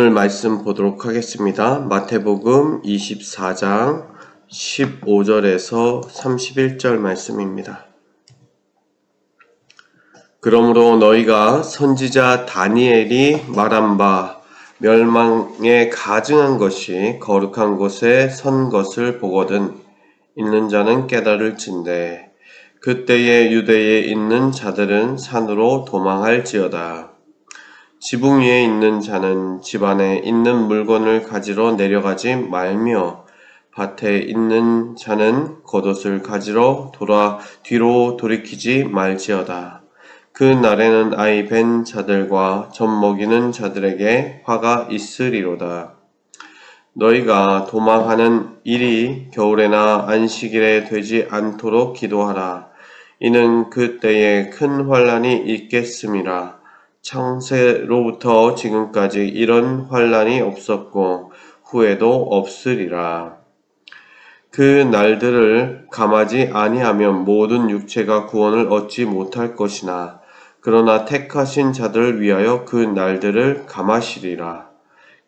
오늘 말씀 보도록 하겠습니다. 마태복음 24장 15절에서 31절 말씀입니다. 그러므로 너희가 선지자 다니엘이 말한 바 멸망에 가증한 것이 거룩한 곳에 선 것을 보거든 읽는 자는 깨달을진대 그때에 유대에 있는 자들은 산으로 도망할지어다. 지붕 위에 있는 자는 집 안에 있는 물건을 가지러 내려가지 말며 밭에 있는 자는 겉옷을 가지러 뒤로 돌이키지 말지어다. 그 날에는 아이 벤 자들과 젖 먹이는 자들에게 화가 있으리로다. 너희가 도망하는 일이 겨울에나 안식일에 되지 않도록 기도하라. 이는 그때에 큰 환난이 있겠음이라. 창세로부터 지금까지 이런 환난이 없었고 후에도 없으리라. 그 날들을 감하지 아니하면 모든 육체가 구원을 얻지 못할 것이나 그러나 택하신 자들을 위하여 그 날들을 감하시리라.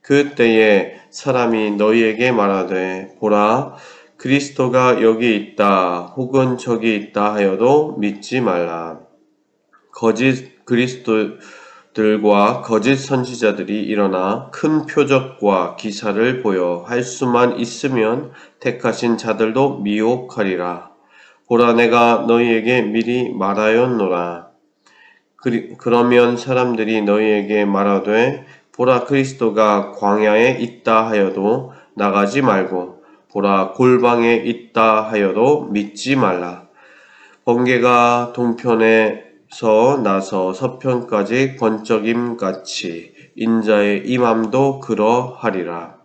그때에 사람이 너희에게 말하되 보라 그리스도가 여기 있다 혹은 저기 있다 하여도 믿지 말라. 거짓 그리스도들과 거짓 선지자들이 일어나 큰 표적과 기사를 보여 할 수만 있으면 택하신 자들도 미혹하리라. 보라 내가 너희에게 미리 말하였노라. 그러면 사람들이 너희에게 말하되 보라 그리스도가 광야에 있다 하여도 나가지 말고 보라 골방에 있다 하여도 믿지 말라. 번개가 동편에서 나서 서편까지 번쩍임같이 인자의 임함도 그러하리라.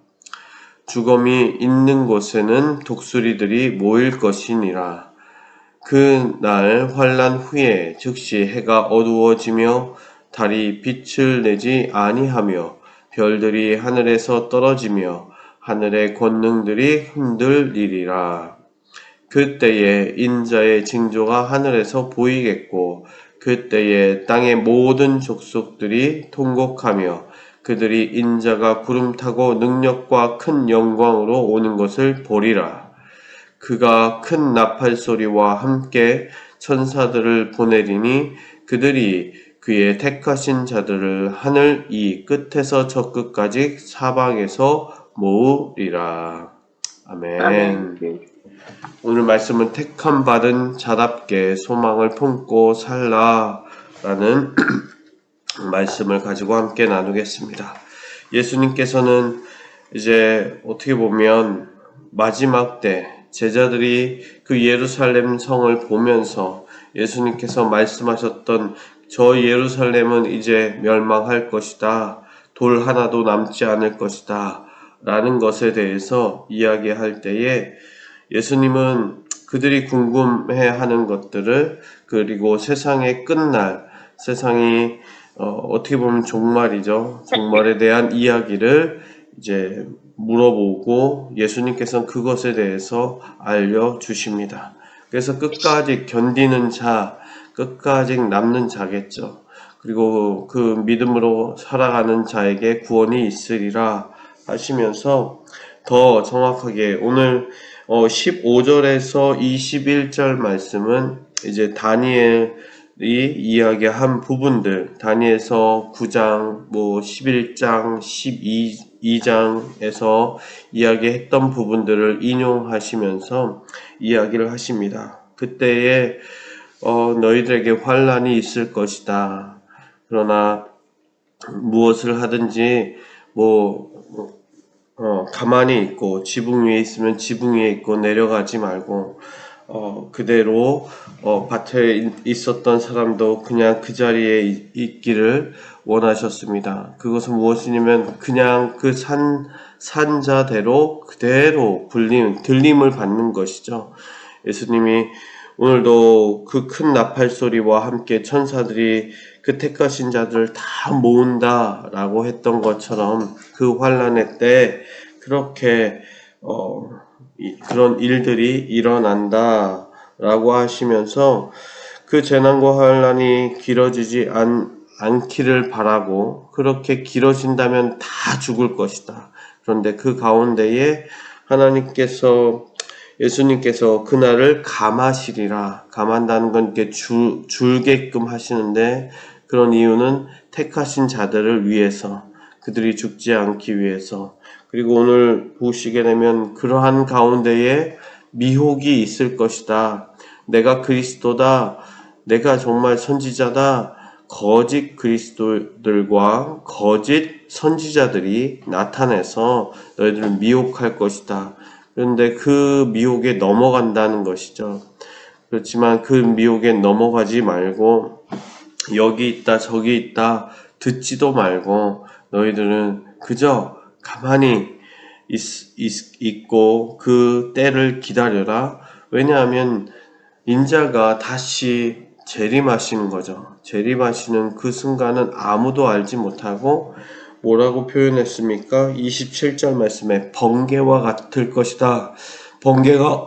죽음이 있는 곳에는 독수리들이 모일 것이니라. 그 날 환난 후에 즉시 해가 어두워지며 달이 빛을 내지 아니하며 별들이 하늘에서 떨어지며 하늘의 권능들이 흔들리리라. 그때에 인자의 징조가 하늘에서 보이겠고 그때에 땅의 모든 족속들이 통곡하며 그들이 인자가 구름 타고 능력과 큰 영광으로 오는 것을 보리라. 그가 큰 나팔 소리와 함께 천사들을 보내리니 그들이 그의 택하신 자들을 하늘 이 끝에서 저 끝까지 사방에서 모으리라. 아멘. 오늘 말씀은 택함 받은 자답게 소망을 품고 살라라는 말씀을 가지고 함께 나누겠습니다. 예수님께서는 이제 어떻게 보면 마지막 때 제자들이 그 예루살렘 성을 보면서 예수님께서 말씀하셨던 저 예루살렘은 이제 멸망할 것이다. 돌 하나도 남지 않을 것이다. 라는 것에 대해서 이야기할 때에 예수님은 그들이 궁금해하는 것들을 그리고 세상의 끝날, 세상이 어떻게 보면 종말이죠. 종말에 대한 이야기를 이제 물어보고 예수님께서는 그것에 대해서 알려주십니다. 그래서 끝까지 견디는 자, 끝까지 남는 자겠죠. 그리고 그 믿음으로 살아가는 자에게 구원이 있으리라 하시면서 더 정확하게 오늘 15절에서 21절 말씀은 이제 다니엘이 이야기한 부분들, 다니엘서 9장, 11장, 12장에서 이야기했던 부분들을 인용하시면서 이야기를 하십니다. 그때에 너희들에게 환난이 있을 것이다. 그러나 무엇을 하든지 가만히 있고 지붕 위에 있으면 지붕 위에 있고 내려가지 말고 그대로 밭에 있었던 사람도 그냥 그 자리에 있기를 원하셨습니다. 그것은 무엇이냐면 그냥 그 산자대로 그대로 들림을 받는 것이죠. 예수님이 오늘도 그 큰 나팔 소리와 함께 천사들이 그 택하신 자들을 다 모은다라고 했던 것처럼 그 환난의 때 그렇게 그런 일들이 일어난다라고 하시면서 그 재난과 환난이 길어지지 않기를 바라고 그렇게 길어진다면 다 죽을 것이다. 그런데 그 가운데에 예수님께서 그날을 감하시리라. 감한다는 건 이렇게 줄게끔 하시는데 그런 이유는 택하신 자들을 위해서, 그들이 죽지 않기 위해서. 그리고 오늘 보시게 되면 그러한 가운데에 미혹이 있을 것이다. 내가 그리스도다. 내가 정말 선지자다. 거짓 그리스도들과 거짓 선지자들이 나타나서 너희들을 미혹할 것이다. 그런데 그 미혹에 넘어간다는 것이죠. 그렇지만 그 미혹에 넘어가지 말고 여기 있다 저기 있다 듣지도 말고 너희들은 그저 가만히 있고 그 때를 기다려라. 왜냐하면 인자가 다시 재림하시는 거죠. 재림하시는 그 순간은 아무도 알지 못하고 뭐라고 표현했습니까? 27절 말씀에 번개와 같을 것이다. 번개가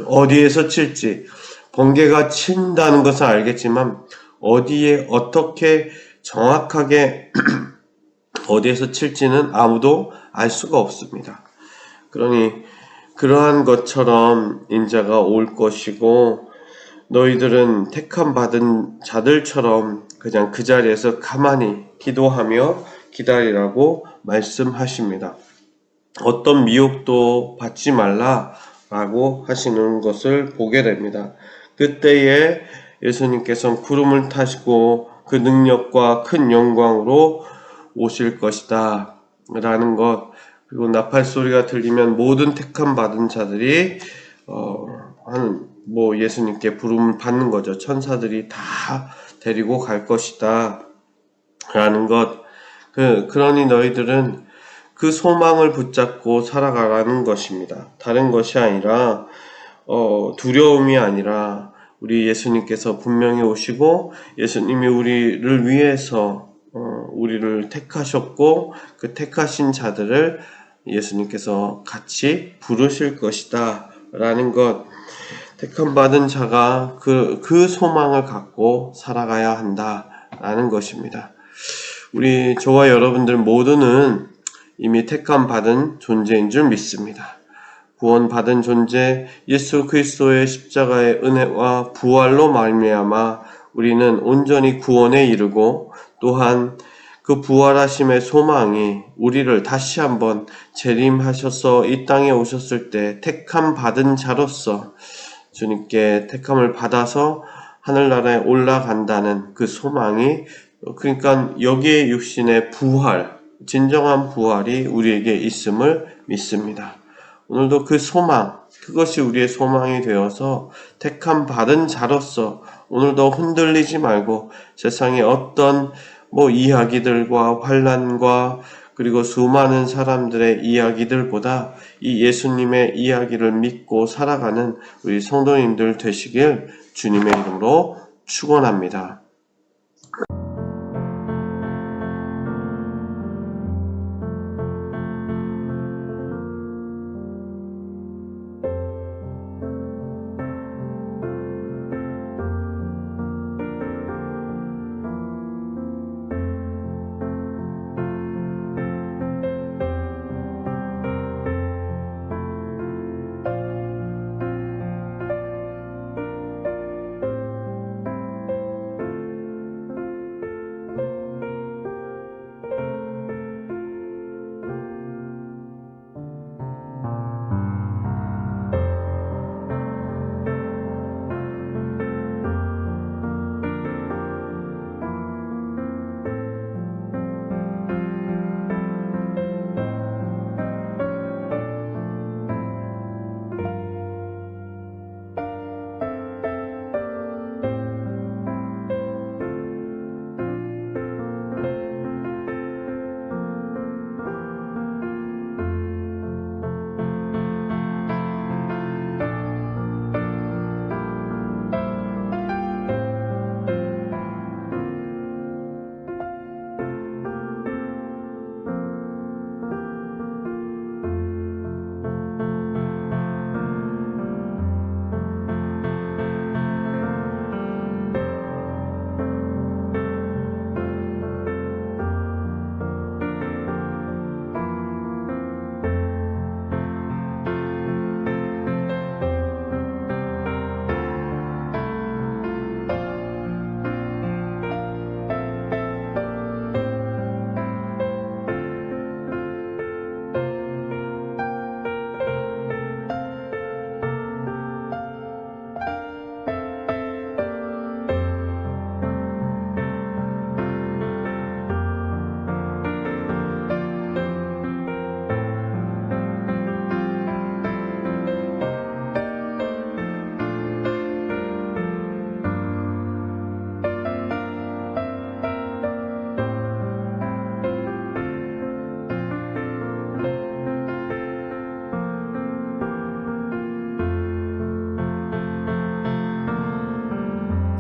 어디에서 칠지, 번개가 친다는 것은 알겠지만 어디에 어떻게 정확하게 어디에서 칠지는 아무도 알 수가 없습니다. 그러니 그러한 것처럼 인자가 올 것이고 너희들은 택함 받은 자들처럼 그냥 그 자리에서 가만히 기도하며 기다리라고 말씀하십니다. 어떤 미혹도 받지 말라라고 하시는 것을 보게 됩니다. 그때에 예수님께서는 구름을 타시고 그 능력과 큰 영광으로 오실 것이다 라는 것, 그리고 나팔 소리가 들리면 모든 택함 받은 자들이 예수님께 부름을 받는 거죠. 천사들이 다 데리고 갈 것이다 라는 것. 그러니 너희들은 그 소망을 붙잡고 살아가라는 것입니다. 다른 것이 아니라 두려움이 아니라 우리 예수님께서 분명히 오시고 예수님이 우리를 위해서 우리를 택하셨고 그 택하신 자들을 예수님께서 같이 부르실 것이다 라는 것. 택함 받은 자가 그 소망을 갖고 살아가야 한다 라는 것입니다. 저와 여러분들 모두는 이미 택함 받은 존재인 줄 믿습니다. 구원 받은 존재, 예수 그리스도의 십자가의 은혜와 부활로 말미암아 우리는 온전히 구원에 이르고 또한 그 부활하심의 소망이 우리를 다시 한번 재림하셔서 이 땅에 오셨을 때 택함 받은 자로서 주님께 택함을 받아서 하늘나라에 올라간다는 그 소망이, 그러니까 여기에 육신의 부활, 진정한 부활이 우리에게 있음을 믿습니다. 오늘도 그 소망, 그것이 우리의 소망이 되어서 택함 받은 자로서 오늘도 흔들리지 말고 세상의 어떤 이야기들과 환난과 그리고 수많은 사람들의 이야기들보다 이 예수님의 이야기를 믿고 살아가는 우리 성도님들 되시길 주님의 이름으로 축원합니다.